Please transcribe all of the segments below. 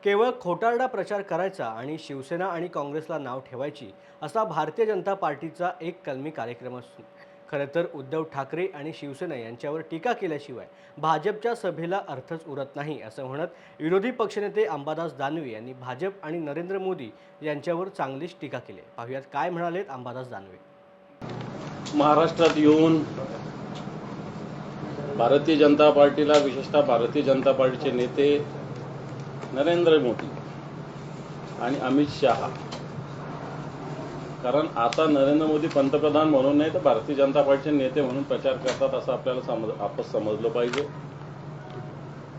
केवळ खोटारडा प्रचार करायचा आणि शिवसेना आणि काँग्रेसला नाव ठेवायची असा भारतीय जनता पार्टीचा एक कलमी कार्यक्रम असून खरं तर उद्धव ठाकरे आणि शिवसेना यांच्यावर टीका केल्याशिवाय भाजपच्या सभेला अर्थच उरत नाही असं म्हणत विरोधी पक्षनेते अंबादास दानवे यांनी भाजप आणि नरेंद्र मोदी यांच्यावर चांगलीच टीका केली. पाहुयात काय म्हणालेत अंबादास दानवे. महाराष्ट्रात येऊन भारतीय जनता पार्टीला, विशेषतः भारतीय जनता पार्टीचे नेते नरेंद्र मोदी आणि अमित शहा, कारण आता नरेंद्र मोदी पंतप्रधान म्हणून नाही तर भारतीय जनता पार्टीचे नेते म्हणून प्रचार करतात असं आपल्याला समजलं पाहिजे.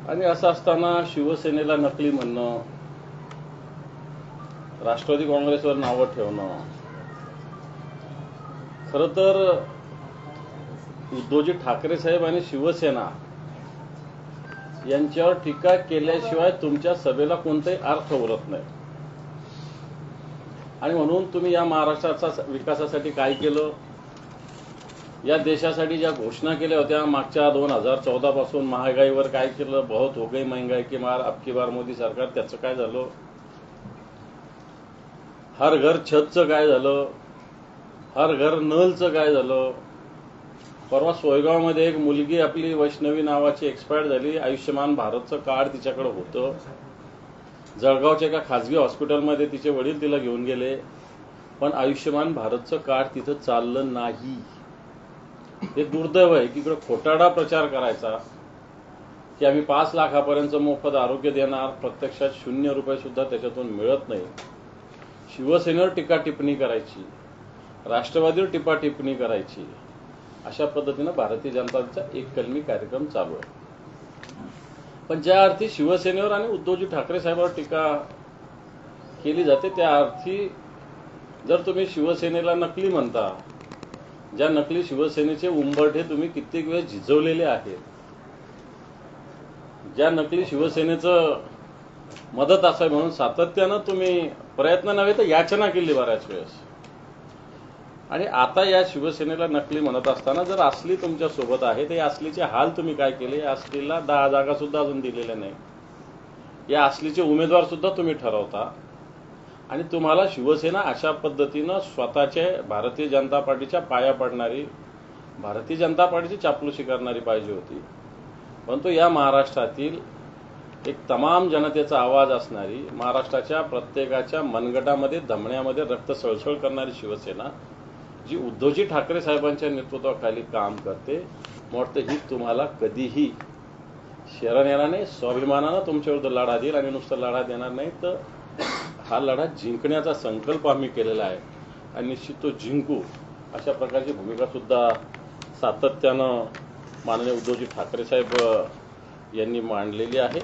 आणि असं असताना शिवसेनेला नकली म्हणणं, राष्ट्रवादी काँग्रेसवर नावं ठेवणं, खरं तर उद्धवजी ठाकरे साहेब आणि शिवसेना यांच्यावर टीका केल्याशिवाय तुमच्या सभेला कोणताही अर्थ उरत नाही. आणि म्हणून तुम्ही या महाराष्ट्राचा विकासासाठी काय केलं, या देशासाठी ज्या घोषणा केल्या होत्या मागच्या 2014 पासून, महागाईवर काय केलं, बहुत हो गई महंगाई की मार, अब की बार मोदी सरकार, त्याचं काय झालं, हर घर छतचं काय झालं, हर घर नलचं काय झालं. परवा सोयगावमध्ये एक मुलगी आपली वैष्णवी नावाची एक्सपायर झाली. आयुष्यमान भारतचं कार्ड तिच्याकडे होतं. जळगावच्या एका खाजगी हॉस्पिटलमध्ये तिचे वडील तिला घेऊन गेले, पण आयुष्यमान भारतचं कार्ड तिथं चाललं नाही. हे दुर्दैव आहे की इकडे खोटारडा प्रचार करायचा की आम्ही 5 लाखापर्यंत मोफत आरोग्य देणार, प्रत्यक्षात 0 रुपये सुद्धा त्याच्यातून मिळत नाही. शिवसेनेवर टीका टिप्पणी करायची, राष्ट्रवादीवर टीका टिप्पणी करायची, अशा पद्धतीनं भारतीय जनताचा एक कलमी कार्यक्रम चालू आहे. पण ज्या अर्थी शिवसेनेवर आणि उद्धवजी ठाकरे साहेबांवर टीका केली जाते, त्या अर्थी जर तुम्ही शिवसेनेला नकली म्हणता, ज्या नकली शिवसेनेचे उंबरठे तुम्ही कित्येक वेळेस झिजवलेले आहेत, ज्या नकली शिवसेनेचं मदत असावी म्हणून सातत्यानं तुम्ही प्रयत्न नव्हे तर याचना केली बऱ्याच वेळेस, आणि आता या शिवसेनेला नकली म्हणत असताना जर असली तुमच्या सोबत आहे तर या असलीचे हाल तुम्ही काय केले. या असलीला 10 जागा सुद्धा अजून दिलेल्या नाही. या असलीचे उमेदवार सुद्धा तुम्ही ठरवता आणि तुम्हाला शिवसेना अशा पद्धतीनं स्वतःचे भारतीय जनता पार्टीच्या पाया पडणारी, भारतीय जनता पार्टीची चापलुसी करणारी पाहिजे होती. परंतु या महाराष्ट्रातील एक तमाम जनतेचा आवाज असणारी, महाराष्ट्राच्या प्रत्येकाच्या मनगटामध्ये, धमन्यामध्ये रक्त सळसळ करणारी शिवसेना जी उद्धवजी ठाकरे साहेबांच्या नेतृत्वाखाली काम करते, वाटतं ही तुम्हाला कधीही शरण येणार नाही. स्वाभिमानानं तुमच्याविरुद्ध लढा देईल आणि नुसतं लढा देणार नाही तर हा लढा जिंकण्याचा संकल्प आम्ही केलेला आहे आणि निश्चित तो जिंकू, अशा प्रकारची भूमिका सुद्धा सातत्यानं माननीय उद्धवजी ठाकरे साहेब यांनी मांडलेली आहे.